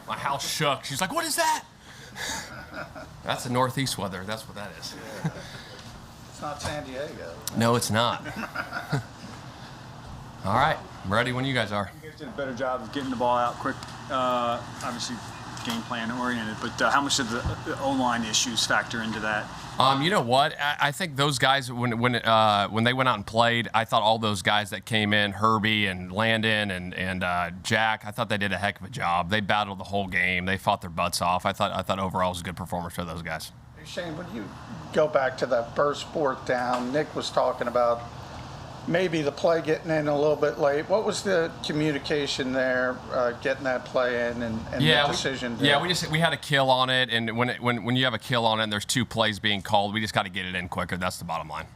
My house shook. She's like, what is that? That's the northeast weather. That's what that is. Yeah. It's not San Diego. No, it's not. All right. I'm ready when you guys are. You guys did a better job of getting the ball out quick. Obviously, game plan oriented. But how much did the O-line issues factor into that? You know what? I think those guys, when they went out and played, I thought all those guys that came in, Herbie and Landon and Jack, I thought they did a heck of a job. They battled the whole game. They fought their butts off. I thought overall it was a good performance for those guys. Hey Shane, when you go back to that first fourth down, Nick was talking about maybe the play getting in a little bit late. What was the communication there, getting that play in and the decision? We had a kill on it, and when you have a kill on it and there's 2 plays being called, we just got to get it in quicker. That's the bottom line.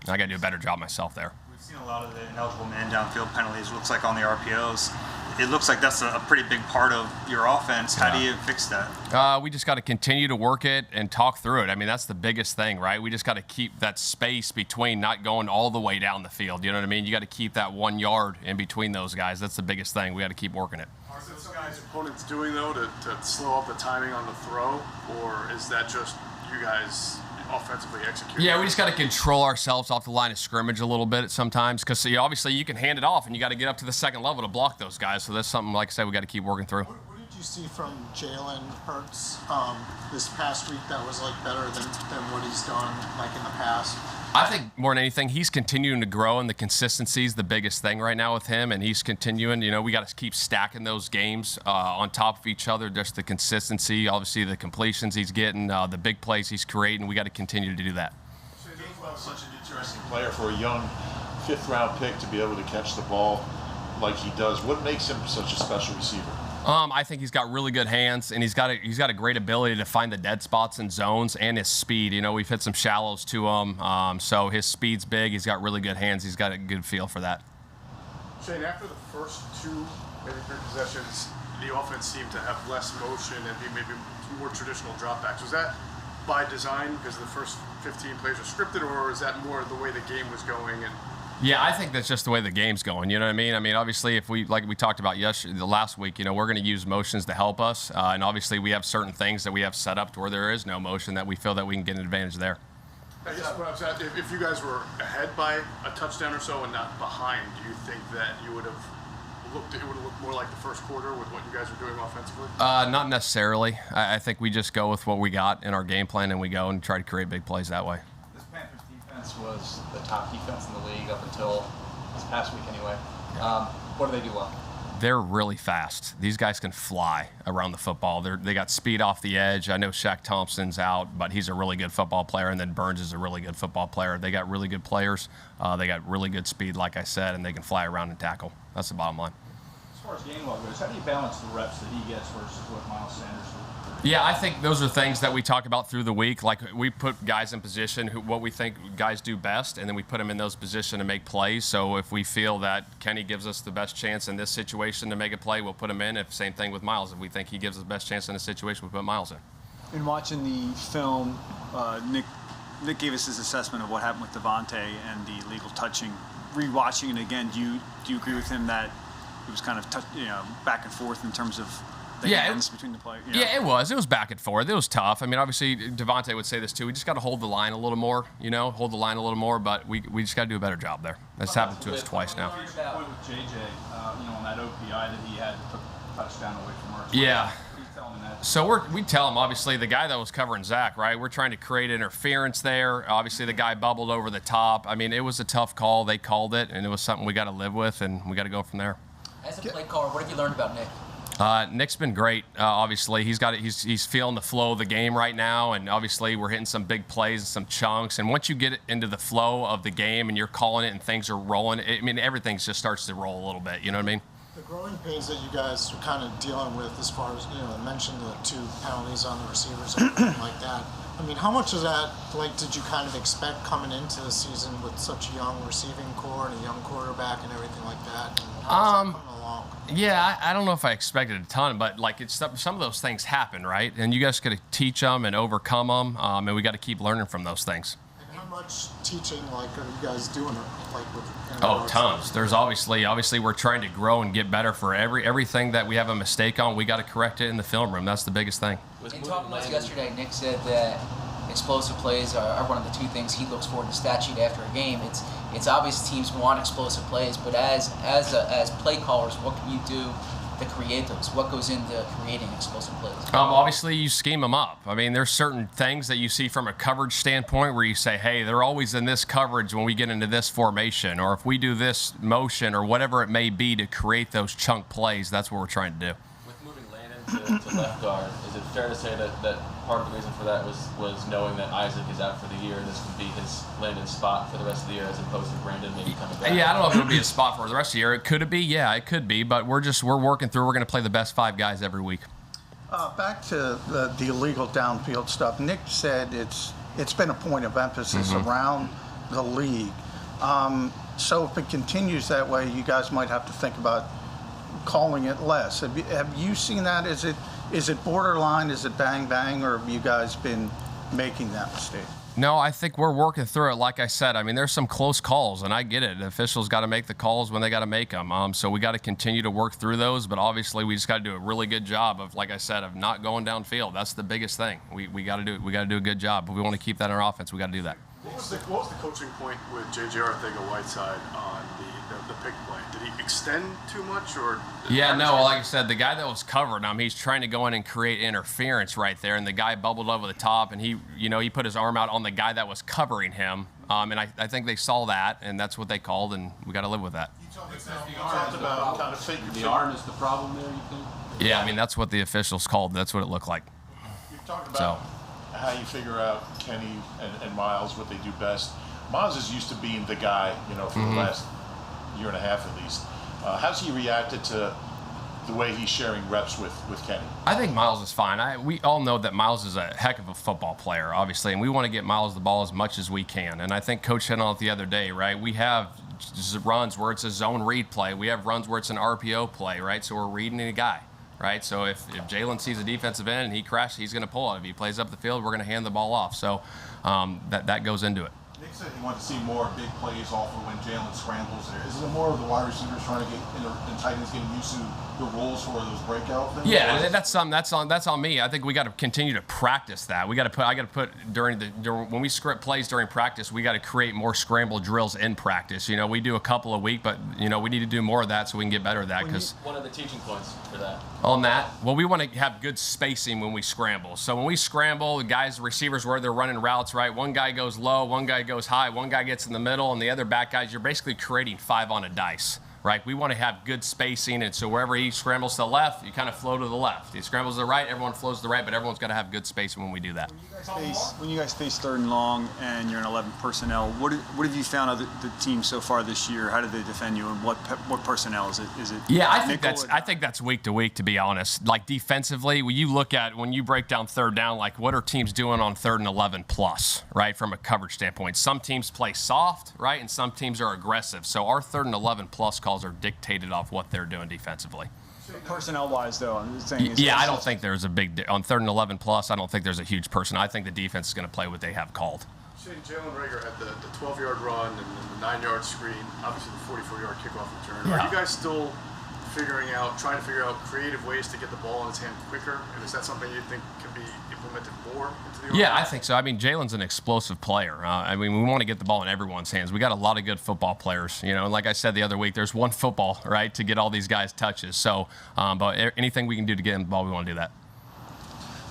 I got to do a better job myself there. We've seen a lot of the ineligible man downfield penalties. Looks like on the RPOs. It looks like that's a pretty big part of your offense. How do you fix that? We just got to continue to work it and talk through it. I mean, that's the biggest thing, right? We just got to keep that space between not going all the way down the field. You know what I mean? You got to keep that 1 yard in between those guys. That's the biggest thing. We got to keep working it. Are those guys opponents doing, though, to slow up the timing on the throw? Or is that just you guys offensively executing? Yeah, we just got to control ourselves off the line of scrimmage a little bit sometimes, because obviously you can hand it off and you got to get up to the second level to block those guys. So that's something, like I said, we got to keep working through. What did you see from Jalen Hurts this past week that was better than what he's done in the past? I think more than anything, he's continuing to grow, and the consistency is the biggest thing right now with him, and he's continuing. You know, we got to keep stacking those games on top of each other. Just the consistency, obviously the completions he's getting, the big plays he's creating. We got to continue to do that. Gainwell's such an interesting player for a young 5th-round pick to be able to catch the ball like he does. What makes him such a special receiver? I think he's got really good hands, and he's got a great ability to find the dead spots and zones, and his speed. You know, we've hit some shallows to him, so his speed's big. He's got really good hands. He's got a good feel for that. Shane, after the first 2, maybe 3 possessions, the offense seemed to have less motion and be maybe more traditional dropbacks. Was that by design because the first 15 plays were scripted, or is that more the way the game was going? And yeah, I think that's just the way the game's going. You know what I mean? I mean, obviously, if we talked about the last week, we're going to use motions to help us, and obviously we have certain things that we have set up to where there is no motion that we feel that we can get an advantage there. I guess what I'm saying, if you guys were ahead by a touchdown or so and not behind, do you think that it would have looked more like the first quarter with what you guys were doing offensively? Not necessarily. I think we just go with what we got in our game plan, and we go and try to create big plays that way. Was the top defense in the league up until this past week anyway. What do they do well? They're really fast. These guys can fly around the football. They got speed off the edge. I know Shaq Thompson's out, but he's a really good football player, and then Burns is a really good football player. They got really good players. They got really good speed, like I said, and they can fly around and tackle. That's the bottom line. As far as Gainwell goes, how do you balance the reps that he gets versus what Miles Sanders does? Yeah, I think those are things that we talk about through the week. Like, we put guys in position what we think guys do best, and then we put them in those positions to make plays. So if we feel that Kenny gives us the best chance in this situation to make a play, we'll put him in. Same thing with Miles. If we think he gives us the best chance in a situation, we'll put Miles in. In watching the film, Nick gave us his assessment of what happened with Devontae and the illegal touching. Rewatching it again, do you agree with him that it was kind of back and forth in terms of the hands between the players? Yeah, it was. It was back and forth. It was tough. I mean, obviously, Devontae would say this too. We just got to hold the line a little more, hold the line a little more, but we just got to do a better job there. That's happened to us twice now. Point with JJ, on that OPI that he had took a touchdown away from Hurts. Yeah. That? So we tell him, obviously, the guy that was covering Zach, right? We're trying to create interference there. Obviously, the guy bubbled over the top. I mean, it was a tough call. They called it, and it was something we got to live with, and we got to go from there. As a play caller, what have you learned about Nick? Nick's been great. Obviously, he's feeling the flow of the game right now, and obviously we're hitting some big plays and some chunks. And once you get into the flow of the game and you're calling it and things are rolling, everything just starts to roll a little bit. You know what I mean? The growing pains that you guys are kind of dealing with, as far as I mentioned the 2 penalties on the receivers and everything like that. I mean, how much of that did you kind of expect coming into the season with such a young receiving core and a young quarterback and everything like that? And how's that coming along? Yeah, I don't know if I expected a ton, but some of those things happen, right? And you guys got to teach them and overcome them, and we got to keep learning from those things. And much teaching like are you guys doing like with? Oh, tons. There's obviously we're trying to grow and get better for everything that we have a mistake on. We got to correct it in the film room. That's the biggest thing. In talking with us yesterday, Nick said that explosive plays are one of the two things he looks for in the stat sheet after a game. It's obvious teams want explosive plays, but as play callers, what can you do to create those? What goes into creating explosive plays? Obviously, you scheme them up. I mean, there's certain things that you see from a coverage standpoint where you say, hey, they're always in this coverage when we get into this formation, or if we do this motion or whatever it may be to create those chunk plays, that's what we're trying to do. With moving Landon to left guard, is it fair to say that part of the reason for that was knowing that Isaac is out for the year and this would be his Landon spot for the rest of the year as opposed to Brandon maybe coming back? Yeah, I don't know if it'll be a spot for the rest of the year. Could it be? Yeah, it could be, but we're working through. We're going to play the best 5 guys every week. Back to the illegal downfield stuff. Nick said it's been a point of emphasis around the league. So if it continues that way, you guys might have to think about calling it less. Have you seen that? Is it borderline? Is it bang bang? Or have you guys been making that mistake? No, I think we're working through it. Like I said, I mean, there's some close calls, and I get it. The officials got to make the calls when they got to make them. So we got to continue to work through those. But obviously, we just got to do a really good job of, like I said, of not going downfield. That's the biggest thing. We got to do. We got to do a good job. If we want to keep that in our offense, we got to do that. What was the coaching point with J.J. Arthega-Whiteside on the pick play? Did he extend too much, or? Yeah, no. Like I said, the guy that was covered, he's trying to go in and create interference right there, and the guy bubbled over the top, and he put his arm out on the guy that was covering him, and I think they saw that, and that's what they called, and we got to live with that. The arm is the problem there, you think? Yeah, I mean that's what the officials called. That's what it looked like. You've talked about how you figure out Kenny and Miles, what they do best. Miles is used to being the guy, for the last year and a half at least. How's he reacted to the way he's sharing reps with Kenny? I think Miles is fine. We all know that Miles is a heck of a football player, obviously, and we want to get Miles the ball as much as we can. And I think Coach hit on it the other day, right? We have runs where it's a zone read play. We have runs where it's an RPO play, right? So we're reading a guy, right? So if Jalen sees a defensive end and he crashes, he's going to pull it. If he plays up the field, we're going to hand the ball off. So that goes into it. Nick said he wanted to see more big plays off of when Jalen scrambles there. Is it more of the wide receivers trying to get and tight ends getting used to the rules for those breakout things? Yeah, that's on me. I think we got to continue to practice that. I got to put when we script plays during practice, we got to create more scramble drills in practice. We do a couple a week, but we need to do more of that so we can get better at that. Because one of the teaching points for that. On that, well, we want to have good spacing when we scramble. So when we scramble, the receivers where they're running routes, right? One guy goes low, one guy goes high, one guy gets in the middle, and the other back guys, you're basically creating 5 on a dice, right? We want to have good spacing, and so wherever he scrambles to the left, you kind of flow to the left. He scrambles to the right, everyone flows to the right, but everyone's got to have good spacing when we do that. When you guys face 3rd and long and you're in 11 personnel, what have you found of the team so far this year? How did they defend you, and what personnel is it? Yeah, I think that's week to week, to be honest. Like defensively, when you break down 3rd down, like what are teams doing on 3rd and 11 plus, right? From a coverage standpoint, some teams play soft, right, and some teams are aggressive. So our 3rd and 11 plus calls are dictated off what they're doing defensively. Personnel-wise, though, I'm just saying. Yeah, I don't think there's a big on 3rd and 11 plus. I don't think there's a huge person. I think the defense is going to play what they have called. Shane, Jalen Reagor had the 12-yard run and then the 9-yard screen, obviously the 44-yard kickoff return. Yeah. Are you guys still trying to figure out creative ways to get the ball in his hand quicker? And is that something you think can be implemented more into the offense? Yeah, I think so. I mean, Jalen's an explosive player. We want to get the ball in everyone's hands. We got a lot of good football players. And like I said the other week, there's one football, right, to get all these guys touches. So, but anything we can do to get in the ball, we want to do that.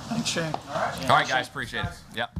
Thanks, Shane. All right, guys, appreciate it. Yep.